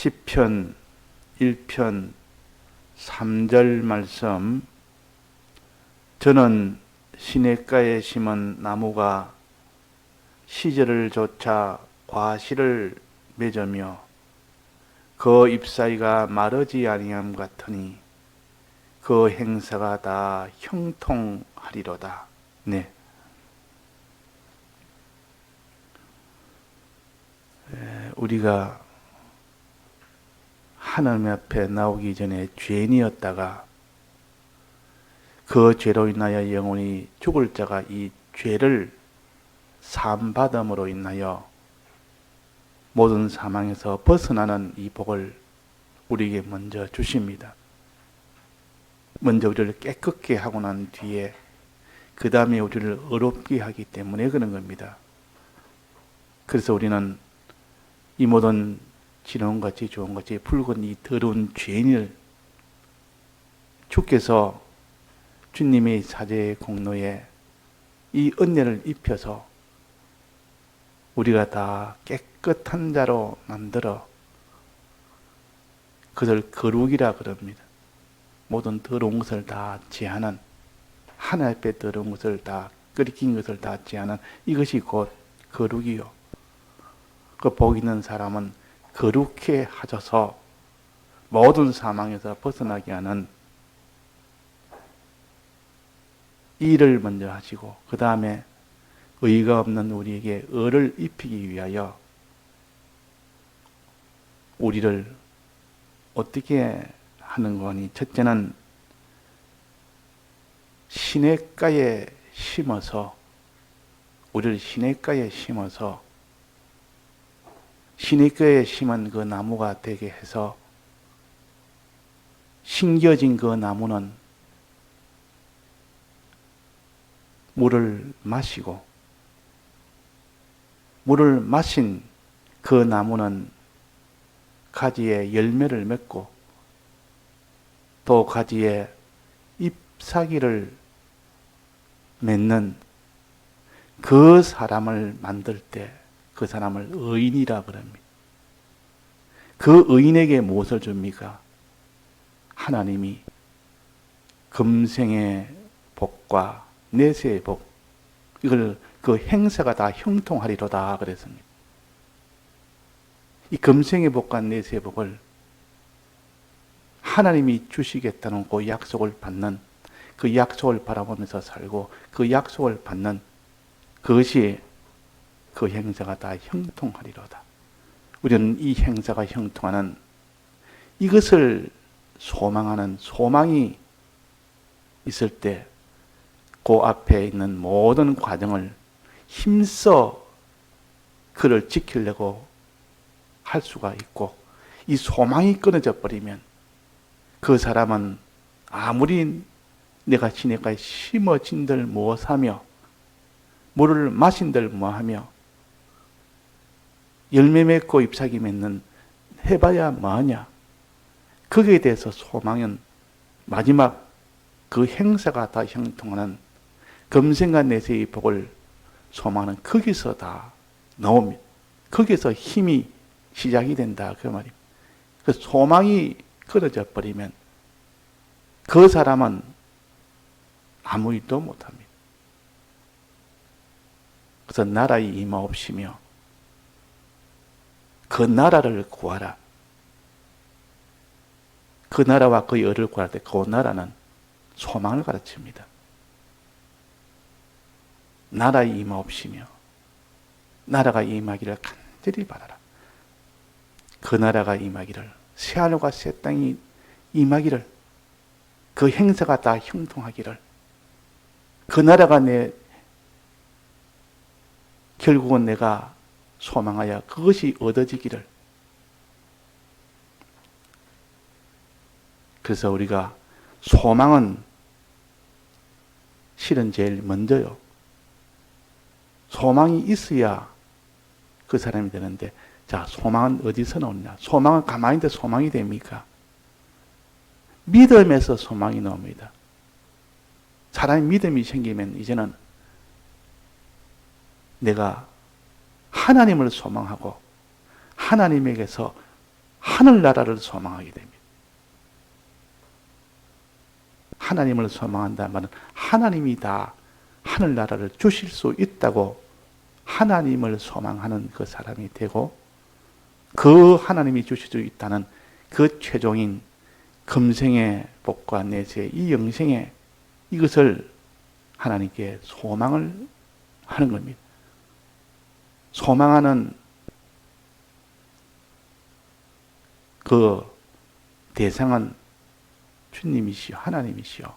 시편 1편 3절 말씀. 저는 시냇가에 심은 나무가 시절을 조차 과실을 맺으며 그 잎사귀가 마르지 아니함 같으니 그 행사가 다 형통하리로다. 네. 우리가 하나님 앞에 나오기 전에 죄인이었다가 그 죄로 인하여 영원히 죽을 자가 이 죄를 사함받음으로 인하여 모든 사망에서 벗어나는 이 복을 우리에게 먼저 주십니다. 먼저 우리를 깨끗게 하고 난 뒤에 그 다음에 우리를 의롭게 하기 때문에 그런 겁니다. 그래서 우리는 이 모든 지혜로운같이 좋은같이 붉은 이 더러운 죄인을 주께서 주님의 사죄의 공로에 이 은혜를 입혀서 우리가 다 깨끗한 자로 만들어 그것을 거룩이라 그럽니다. 모든 더러운 것을 다 제하는, 하나님 앞에 더러운 것을 다 끓이긴 것을 다 제하는 이것이 곧 거룩이요. 그 복 있는 사람은 거룩해 하셔서 모든 사망에서 벗어나게 하는 이 일을 먼저 하시고 그 다음에 의가 없는 우리에게 의를 입히기 위하여 우리를 어떻게 하는 거니? 첫째는 시냇가에 심어서 우리를 시냇가에 심어서 시냇가에 심은 그 나무가 되게 해서 심겨진 그 나무는 물을 마시고 물을 마신 그 나무는 가지에 열매를 맺고 또 가지에 잎사귀를 맺는 그 사람을 만들 때 그 사람을 의인이라 그럽니다. 그 의인에게 무엇을 줍니까? 하나님이 금생의 복과 내세의 복, 이걸 그 행사가 다 형통하리로다 그랬습니다. 이 금생의 복과 내세의 복을 하나님이 주시겠다는 그 약속을 받는, 그 약속을 바라보면서 살고 그 약속을 받는 그것이 그 행사가 다 형통하리로다. 우리는 이 행사가 형통하는 이것을 소망하는 소망이 있을 때 그 앞에 있는 모든 과정을 힘써 그를 지키려고 할 수가 있고, 이 소망이 끊어져 버리면 그 사람은 아무리 내가 시냇가에 심어진들 무엇하며 물을 마신들 뭐하며 열매 맺고 잎사귀 맺는 해봐야 뭐하냐. 거기에 대해서 소망은 마지막 그 행사가 다 형통하는 금생과 내세의 복을 소망하는 거기서 다 나옵니다. 거기서 힘이 시작이 된다 그 말입니다. 그 소망이 끊어져 버리면 그 사람은 아무 일도 못합니다. 그래서 나라의 임하옵시며 그 나라를 구하라. 그 나라와 그 열을 구할 때 그 나라는 소망을 가르칩니다. 나라의 임하옵시며 나라가 임하기를 간절히 바라라. 그 나라가 임하기를, 새하늘과 새 땅이 임하기를, 그 행사가 다 형통하기를, 그 나라가 결국은 내가 소망하여 그것이 얻어지기를. 그래서 우리가 소망은 실은 제일 먼저요. 소망이 있어야 그 사람이 되는데, 자, 소망은 어디서 나오느냐? 소망은 가만히 있는데 소망이 됩니까? 믿음에서 소망이 나옵니다. 사람이 믿음이 생기면 이제는 내가 하나님을 소망하고 하나님에게서 하늘나라를 소망하게 됩니다. 하나님을 소망한다는 말은 하나님이 다 하늘나라를 주실 수 있다고 하나님을 소망하는 그 사람이 되고, 그 하나님이 주실 수 있다는 그 최종인 금생의 복과 내세의 이 영생의 이것을 하나님께 소망을 하는 겁니다. 소망하는 그 대상은 주님이시여 하나님이시여.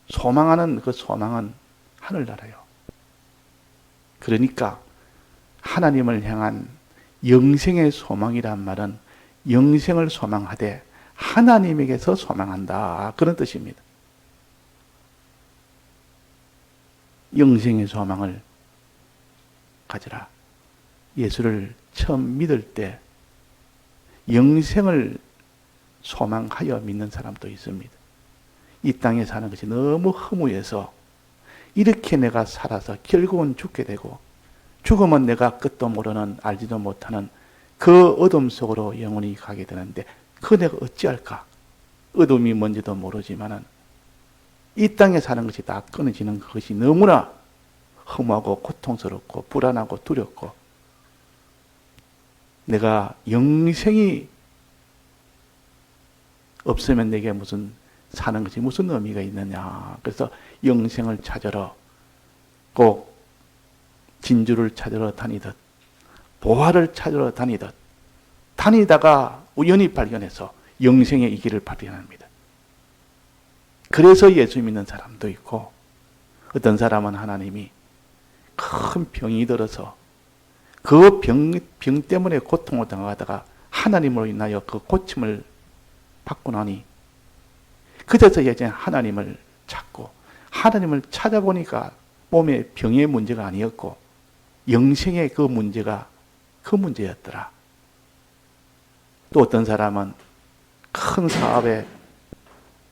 소망하는 그 소망은 하늘나라요. 그러니까 하나님을 향한 영생의 소망이란 말은 영생을 소망하되 하나님에게서 소망한다, 그런 뜻입니다. 영생의 소망을 가져라. 예수를 처음 믿을 때 영생을 소망하여 믿는 사람도 있습니다. 이 땅에 사는 것이 너무 허무해서 이렇게 내가 살아서 결국은 죽게 되고, 죽으면 내가 끝도 모르는 알지도 못하는 그 어둠 속으로 영원히 가게 되는데 그 내가 어찌할까? 어둠이 뭔지도 모르지만은 이 땅에 사는 것이 다 끊어지는 것이 너무나 허무하고 고통스럽고 불안하고 두렵고, 내가 영생이 없으면 내게 무슨 사는 것이 무슨 의미가 있느냐. 그래서 영생을 찾으러 꼭 진주를 찾으러 다니듯 보화를 찾으러 다니듯 다니다가 우연히 발견해서 영생의 이 길을 발견합니다. 그래서 예수 믿는 사람도 있고, 어떤 사람은 하나님이 큰 병이 들어서 그 병 때문에 고통을 당하다가 하나님으로 인하여 그 고침을 받고 나니 그제서 이제 하나님을 찾고, 하나님을 찾아보니까 몸에 병의 문제가 아니었고 영생의 그 문제가 그 문제였더라. 또 어떤 사람은 큰 사업의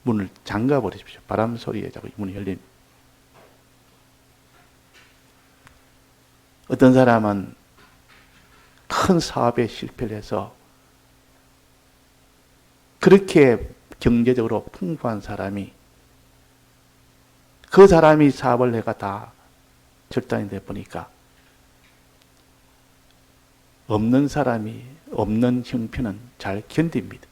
문을 잠가 버리십시오. 바람 소리에 자꾸 문이 열립니다. 어떤 사람은 큰 사업에 실패를 해서 그렇게 경제적으로 풍부한 사람이, 그 사람이 사업을 해가 다 절단이 돼 보니까 없는 사람이 없는 형편은 잘 견딥니다.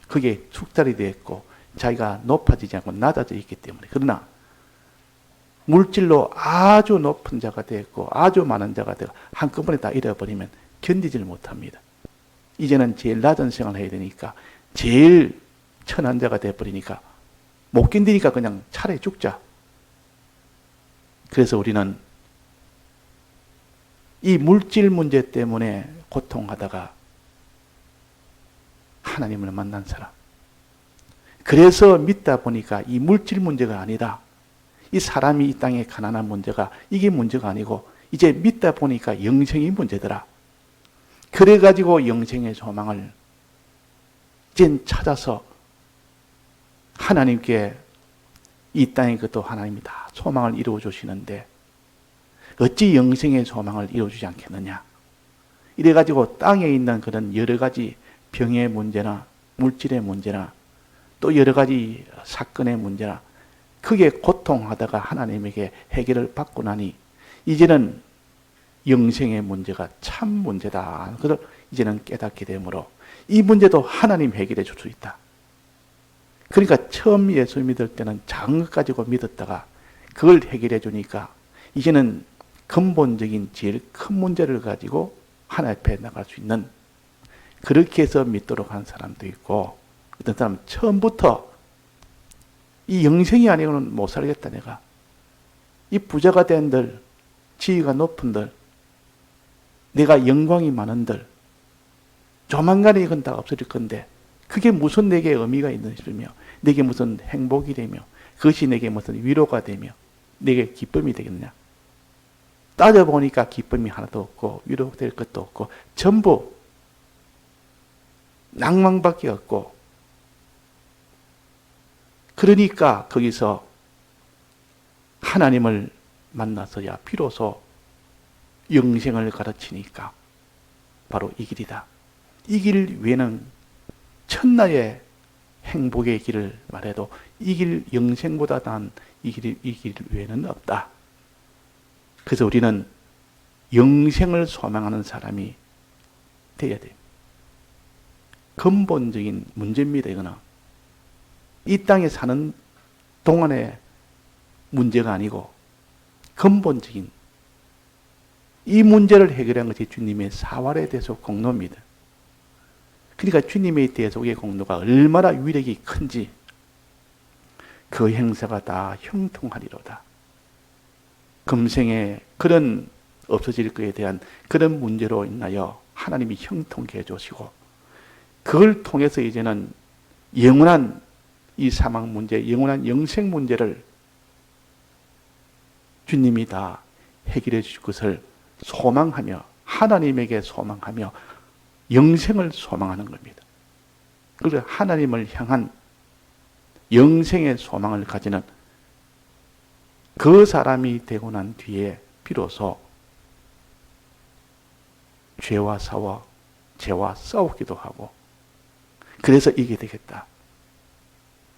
그게 숙달이 되어 있고 자기가 높아지지 않고 낮아져 있기 때문에. 그러나 물질로 아주 높은 자가 되었고 아주 많은 자가 되고 한꺼번에 다 잃어버리면 견디지를 못합니다. 이제는 제일 낮은 생활을 해야 되니까, 제일 천한 자가 되어버리니까 못 견디니까 그냥 차라리 죽자. 그래서 우리는 이 물질 문제 때문에 고통하다가 하나님을 만난 사람, 그래서 믿다 보니까 이 물질 문제가 아니라 이 사람이 이 땅에 가난한 문제가 이게 문제가 아니고 이제 믿다 보니까 영생이 문제더라. 그래가지고 영생의 소망을 이제 찾아서 하나님께 이 땅에 그것도 하나님이 다 소망을 이루어 주시는데 어찌 영생의 소망을 이루어 주지 않겠느냐. 이래가지고 땅에 있는 그런 여러 가지 병의 문제나 물질의 문제나 또 여러 가지 사건의 문제나 크게 고통하다가 하나님에게 해결을 받고 나니 이제는 영생의 문제가 참 문제다. 그걸 이제는 깨닫게 되므로 이 문제도 하나님 해결해 줄 수 있다. 그러니까 처음 예수 믿을 때는 작은 것 가지고 믿었다가 그걸 해결해 주니까 이제는 근본적인 제일 큰 문제를 가지고 하나님 앞에 나갈 수 있는, 그렇게 해서 믿도록 한 사람도 있고, 어떤 사람은 처음부터 이 영생이 아니고는 못 살겠다. 내가 이 부자가 된들, 지위가 높은들, 내가 영광이 많은들 조만간에 이건 다 없어질 건데 그게 무슨 내게 의미가 있느냐며, 내게 무슨 행복이 되며 그것이 내게 무슨 위로가 되며 내게 기쁨이 되겠느냐. 따져보니까 기쁨이 하나도 없고 위로될 것도 없고 전부 낭만밖에 없고, 그러니까 거기서 하나님을 만나서야 비로소 영생을 가르치니까 바로 이 길이다. 이 길 외에는 천하의 행복의 길을 말해도 이 길, 영생보다 나은 이 길 외에는 없다. 그래서 우리는 영생을 소망하는 사람이 되어야 돼요. 근본적인 문제입니다, 이거는. 이 땅에 사는 동안의 문제가 아니고 근본적인 이 문제를 해결한 것이 주님의 사활에 대해서 공로입니다. 그러니까 주님에 대해서의 공로가 얼마나 위력이 큰지 그 행사가 다 형통하리로다. 금생에 그런 없어질 것에 대한 그런 문제로 인하여 하나님이 형통케 해주시고 그걸 통해서 이제는 영원한 이 사망 문제, 영원한 영생 문제를 주님이 다 해결해 주실 것을 소망하며 하나님에게 소망하며 영생을 소망하는 겁니다. 그래서 하나님을 향한 영생의 소망을 가지는 그 사람이 되고 난 뒤에 비로소 죄와 싸우기도 하고 그래서 이게 되겠다.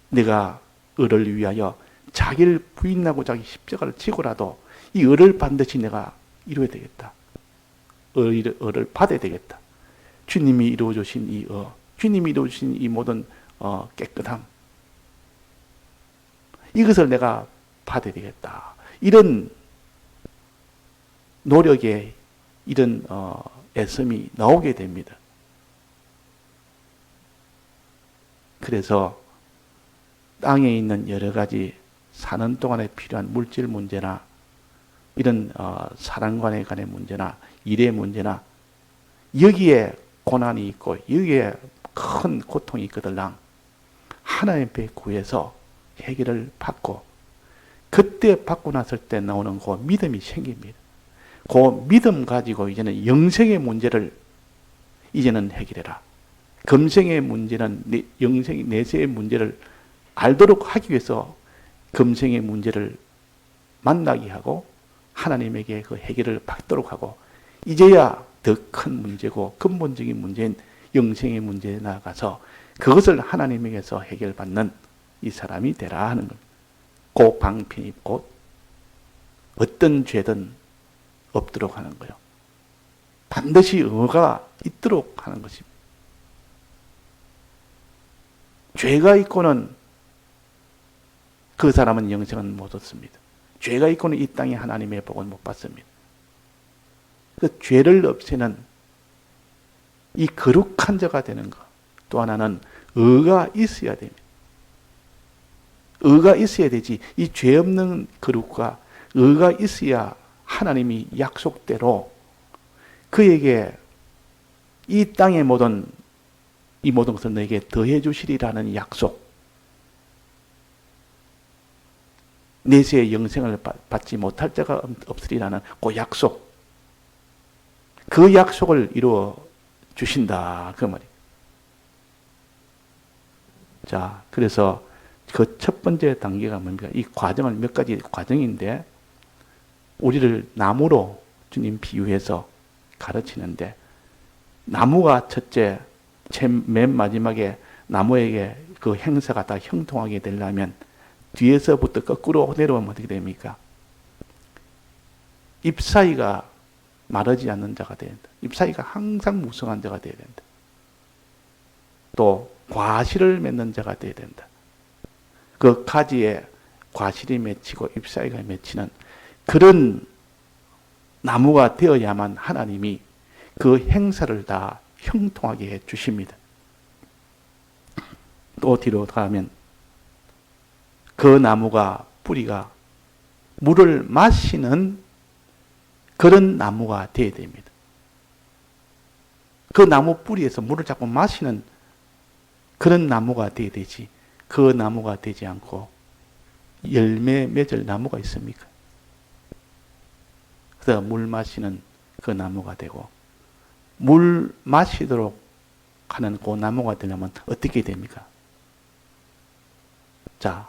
내가 을을 위하여 자기를 부인하고 자기 십자가를 지고라도 이 을을 반드시 내가 이루어야 되겠다. 을을 받아야 되겠다. 주님이 이루어주신 이 주님이 이루어주신 이 모든 깨끗함 이것을 내가 받아야 되겠다. 이런 노력에 이런 애씀이 나오게 됩니다. 그래서 땅에 있는 여러 가지 사는 동안에 필요한 물질 문제나 이런 사람 간에 간의 문제나 일의 문제나 여기에 고난이 있고 여기에 큰 고통이 있거들랑 하나님 앞에 구해서 해결을 받고 그때 받고 났을 때 나오는 그 믿음이 생깁니다. 그 믿음 가지고 이제는 영생의 문제를 이제는 해결해라. 금생의 문제는 내세의 문제를 알도록 하기 위해서 금생의 문제를 만나게 하고 하나님에게 그 해결을 받도록 하고 이제야 더 큰 문제고 근본적인 문제인 영생의 문제에 나아가서 그것을 하나님에게서 해결받는 이 사람이 되라 하는 겁니다. 그 방편이 곧 어떤 죄든 없도록 하는 거예요. 반드시 의가 있도록 하는 것입니다. 죄가 있고는 그 사람은 영생은 못 얻습니다. 죄가 있고는 이 땅에 하나님의 복을 못 받습니다. 그 죄를 없애는 이 거룩한 자가 되는 것. 또 하나는 의가 있어야 됩니다. 의가 있어야 되지. 이 죄 없는 거룩과 의가 있어야 하나님이 약속대로 그에게 이 땅의 이 모든 것을 너에게 더해 주시리라는 약속. 내세의 영생을 받지 못할 자가 없으리라는 그 약속. 그 약속을 이루어 주신다. 그 말이에요. 자, 그래서 그 첫 번째 단계가 뭡니까? 이 과정은 몇 가지 과정인데, 우리를 나무로 주님 비유해서 가르치는데, 나무가 첫째, 맨 마지막에 나무에게 그 행사가 다 형통하게 되려면, 뒤에서부터 거꾸로 내려오면 어떻게 됩니까? 잎사귀가 마르지 않는 자가 되어야 된다. 잎사귀가 항상 무성한 자가 되어야 된다. 또 과실을 맺는 자가 되어야 된다. 그 가지에 과실이 맺히고 잎사귀가 맺히는 그런 나무가 되어야만 하나님이 그 행사를 다 형통하게 해 주십니다. 또 뒤로 가면 그 나무가 뿌리가 물을 마시는 그런 나무가 되어야 됩니다. 그 나무 뿌리에서 물을 자꾸 마시는 그런 나무가 되어야 되지. 그 나무가 되지 않고 열매 맺을 나무가 있습니까? 그래서 물 마시는 그 나무가 되고 물 마시도록 하는 그 나무가 되려면 어떻게 됩니까? 자,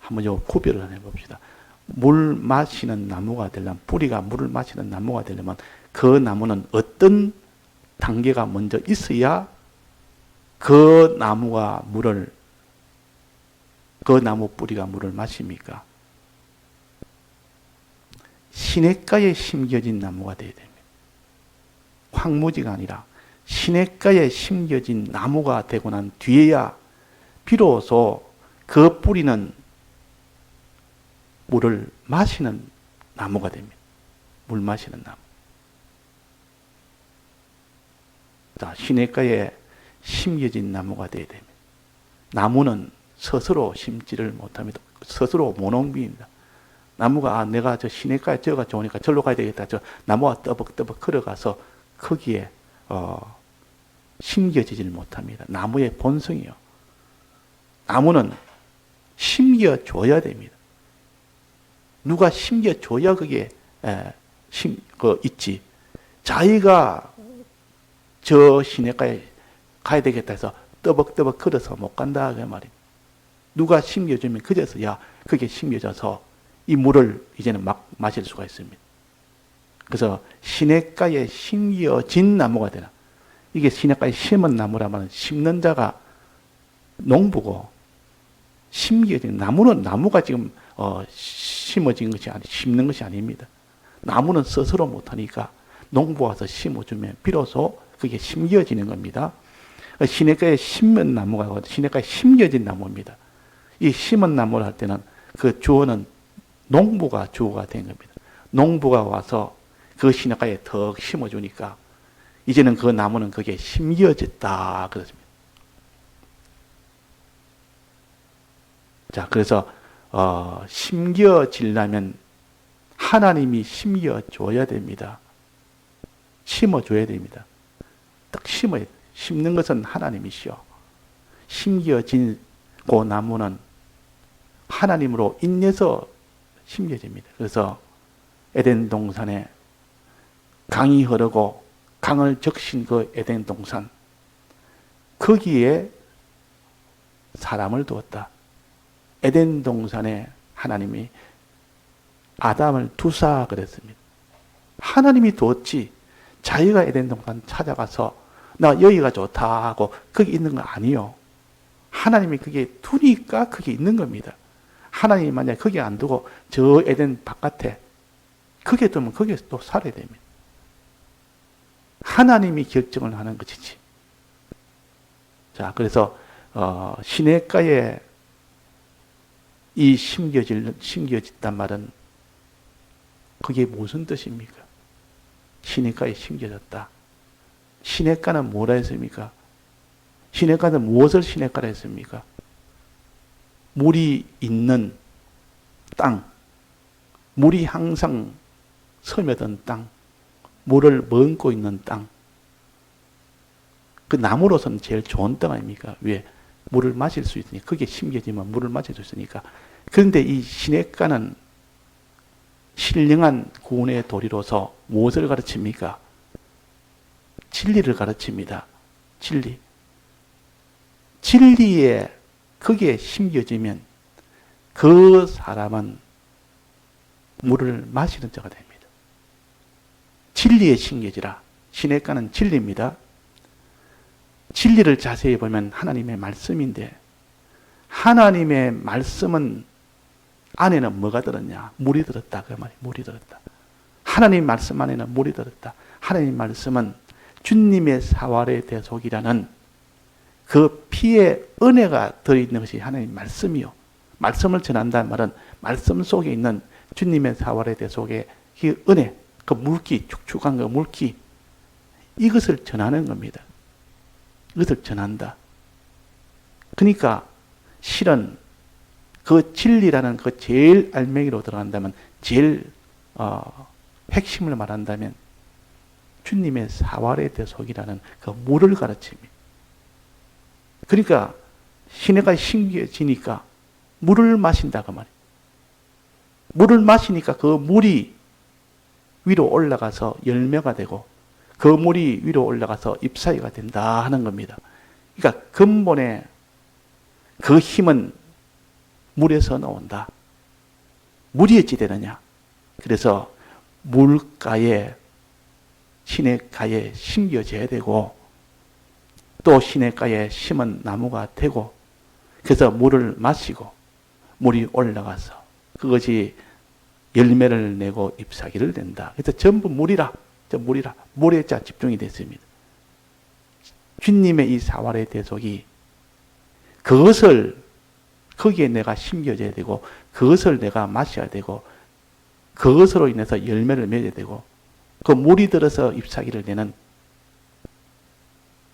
한번 요 구별을 해봅시다. 물 마시는 나무가 되려면, 뿌리가 물을 마시는 나무가 되려면 그 나무는 어떤 단계가 먼저 있어야 그 나무 뿌리가 물을 마십니까? 시냇가에 심겨진 나무가 되어야 됩니다. 황무지가 아니라 시냇가에 심겨진 나무가 되고 난 뒤에야 비로소 그 뿌리는 물을 마시는 나무가 됩니다. 물 마시는 나무. 자, 시냇가에 심겨진 나무가 되어야 됩니다. 나무는 스스로 심지를 못합니다. 스스로 모농비입니다. 나무가 내가 저 시냇가에 저가 좋으니까 절로 가야 되겠다. 저 나무가 떠벅떠벅 걸어가서 거기에 심겨지질 못합니다. 나무의 본성이요. 나무는 심겨줘야 됩니다. 누가 심겨줘야 그게 있지. 자기가 저 시냇가에 가야 되겠다 해서 떠벅떠벅 걸어서 못 간다 그 말입니다. 누가 심겨주면 그제서야 그게 심겨져서 이 물을 이제는 막 마실 수가 있습니다. 그래서 시냇가에 심겨진 나무가 되나. 이게 시냇가에 심은 나무라면 심는 자가 농부고, 심겨진 나무는 나무가 지금 심어진 것이 아니 심는 것이 아닙니다. 나무는 스스로 못하니까 농부가 와서 심어주면 비로소 그게 심겨지는 겁니다. 시냇가에 심은 나무가 시냇가에 심겨진 나무입니다. 이 심은 나무를 할 때는 그 주어는 농부가 주어가 된 겁니다. 농부가 와서 그 시냇가에 더 심어주니까 이제는 그 나무는 그게 심겨졌다 그렇습니다. 자, 그래서 심겨지려면 하나님이 심겨줘야 됩니다. 심어줘야 됩니다. 딱 심어야 돼요. 심는 것은 하나님이시오. 심겨진 그 나무는 하나님으로 인해서 심겨집니다. 그래서 에덴 동산에 강이 흐르고 강을 적신 그 에덴 동산, 거기에 사람을 두었다. 에덴 동산에 하나님이 아담을 두사 그랬습니다. 하나님이 두었지 자기가 에덴 동산 찾아가서 나 여기가 좋다 하고 거기 있는 거 아니요. 하나님이 그게 두니까 그게 있는 겁니다. 하나님이 만약에 거기 안 두고 저 에덴 바깥에 거기에 두면 거기에서 또 살아야 됩니다. 하나님이 결정을 하는 것이지. 자, 그래서 시냇가에 이 심겨졌단 말은 그게 무슨 뜻입니까? 시냇가에 심겨졌다. 시냇가는 뭐라 했습니까? 시냇가는 무엇을 시냇가라 했습니까? 물이 있는 땅, 물이 항상 스며든 땅, 물을 머금고 있는 땅. 그 나무로서는 제일 좋은 땅 아닙니까? 왜? 물을 마실 수 있으니까. 그게 심겨지면 물을 마실 수 있으니까. 그런데 이 시냇가는 신령한 구원의 도리로서 무엇을 가르칩니까? 진리를 가르칩니다. 진리. 진리에 그게 심겨지면 그 사람은 물을 마시는 자가 됩니다. 진리에 심겨지라. 시냇가는 진리입니다. 진리를 자세히 보면 하나님의 말씀인데 하나님의 말씀은 안에는 뭐가 들었냐? 물이 들었다. 그 말이 물이 들었다. 하나님 말씀 안에는 물이 들었다. 하나님 말씀은 주님의 사활의 대속이라는 그 피의 은혜가 들어있는 것이 하나님 말씀이요. 말씀을 전한다는 말은 말씀 속에 있는 주님의 사활의 대속의 그 은혜, 그 물기, 축축한 그 물기, 이것을 전하는 겁니다. 이것을 전한다. 그러니까 실은 그 진리라는 그 제일 알맹이로 들어간다면, 제일 핵심을 말한다면 주님의 사활의 대속이라는 그 물을 가르칩니다. 그러니까 시내가 심겨지니까 물을 마신다 그 말이에요. 물을 마시니까 그 물이 위로 올라가서 열매가 되고 그 물이 위로 올라가서 잎사귀가 된다 하는 겁니다. 그러니까 근본에 그 힘은 물에서 나온다. 물이 어찌 되느냐? 그래서 물가에 시냇가에 심겨져야 되고 또 시냇가에 심은 나무가 되고 그래서 물을 마시고 물이 올라가서 그것이 열매를 내고 잎사귀를 낸다. 그래서 전부 물이라 물에 집중이 됐습니다. 주님의 이 사활의 대속이 그것을 거기에 내가 심겨져야 되고 그것을 내가 마셔야 되고 그것으로 인해서 열매를 맺어야 되고 그 물이 들어서 잎사귀를 내는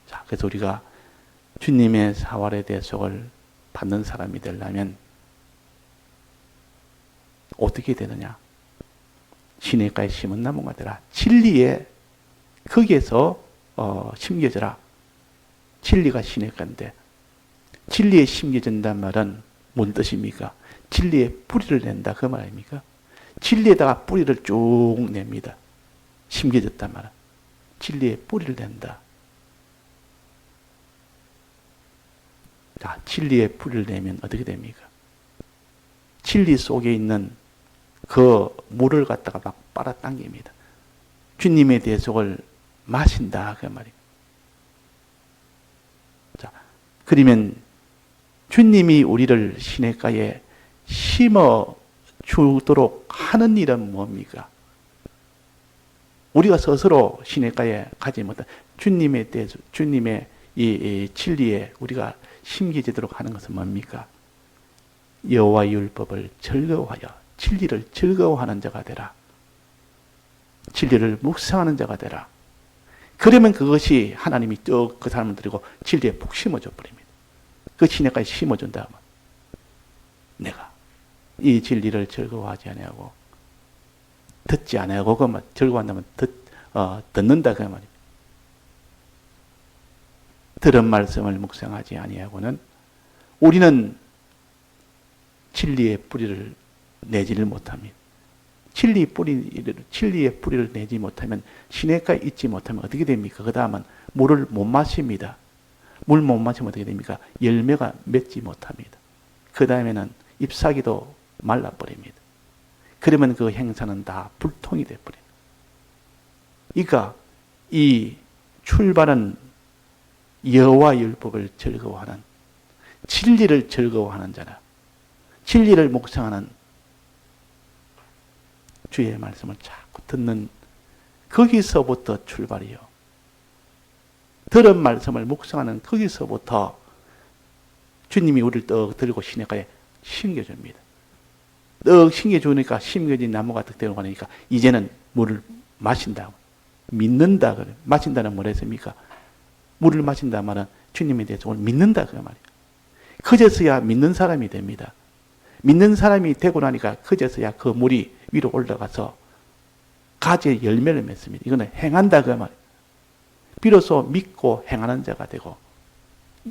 자, 그래서 우리가 주님의 사활의 대속을 받는 사람이 되려면 어떻게 되느냐? 시냇가에 심은 나무가 되라. 진리에 거기에서 심겨져라. 진리가 시냇가인데 진리에 심겨진다는 말은 뭔 뜻입니까? 진리에 뿌리를 낸다 그 말 아닙니까? 진리에다가 뿌리를 쭉 냅니다. 심겨졌단 말은 진리에 뿌리를 낸다. 자, 진리에 뿌리를 내면 어떻게 됩니까? 진리 속에 있는 그 물을 갖다가 막 빨아당깁니다. 주님의 대속을 마신다 그 말입니다. 자, 그러면 주님이 우리를 시냇가에 심어 주도록 하는 일은 뭡니까? 우리가 스스로 시냇가에 가지 못한 주님의 대속, 주님의 이 진리에 우리가 심겨지도록 하는 것은 뭡니까? 여호와의 율법을 즐거워하여 진리를 즐거워하는 자가 되라. 진리를 묵상하는 자가 되라. 그러면 그것이 하나님이 또 그 사람을 들이고 진리에 푹 심어줘 버립니다. 그 시냇가에 심어준 다음에 내가 이 진리를 즐거워하지 아니하고 듣지 아니하고 그만 즐거워한다면 듣는다 그 말입니다. 들은 말씀을 묵상하지 아니하고는 우리는 진리의 뿌리를 내지를 못합니다. 진리의 뿌리를 내지 못하면 시냇가에 있지 못하면 어떻게 됩니까? 그 다음은 물을 못 마십니다. 물 못 마시면 어떻게 됩니까? 열매가 맺지 못합니다. 그 다음에는 잎사귀도 말라버립니다. 그러면 그 행사는 다 불통이 되어버립니다. 그러니까 이 출발은 여호와 율법을 즐거워하는 진리를 즐거워하는 자라. 진리를 묵상하는 주의 말씀을 자꾸 듣는 거기서부터 출발이요. 들은 말씀을 묵상하는 거기서부터 주님이 우리를 떡 들고 시냇가에 심겨줍니다. 떡 심겨주니까 심겨진 나무가 떡 되고 하니까 이제는 물을 마신다고. 믿는다. 마신다는 뭘 했습니까? 물을 마신다 말은 주님에 대해서 믿는다 그 말이에요. 그제서야 믿는 사람이 됩니다. 믿는 사람이 되고 나니까 그제서야 그 물이 위로 올라가서 가지의 열매를 맺습니다. 이거는 행한다 그 말이에요. 비로소 믿고 행하는 자가 되고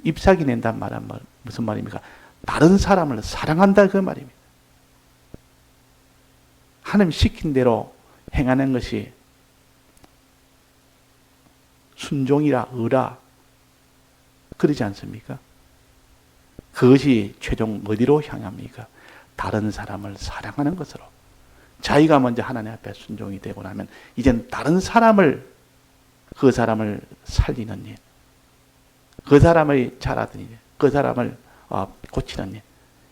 잎사귀 낸다는 말은 무슨 말입니까? 다른 사람을 사랑한다 그 말입니다. 하나님 시킨 대로 행하는 것이 순종이라 의라 그러지 않습니까? 그것이 최종 어디로 향합니까? 다른 사람을 사랑하는 것으로. 자기가 먼저 하나님 앞에 순종이 되고 나면 이젠 다른 사람을 그 사람을 살리는 일, 그 사람의 잘하던 일, 그 사람을 고치는 일,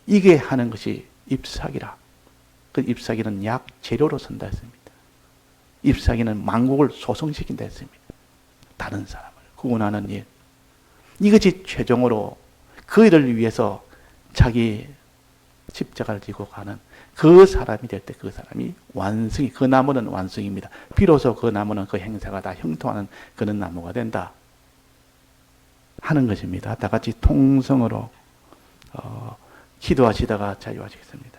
이게 하는 것이 잎사귀라. 그 잎사귀는 약 재료로 선다 했습니다. 잎사귀는 만국을 소성시킨다 했습니다. 다른 사람을 구원하는 일. 이것이 최종으로 그 일을 위해서 자기 십자가를 지고 가는 그 사람이 될 때 그 사람이 완성이, 그 나무는 완성입니다. 비로소 그 나무는 그 행사가 다 형통하는 그런 나무가 된다 하는 것입니다. 다 같이 통성으로 기도하시다가 자유하시겠습니다.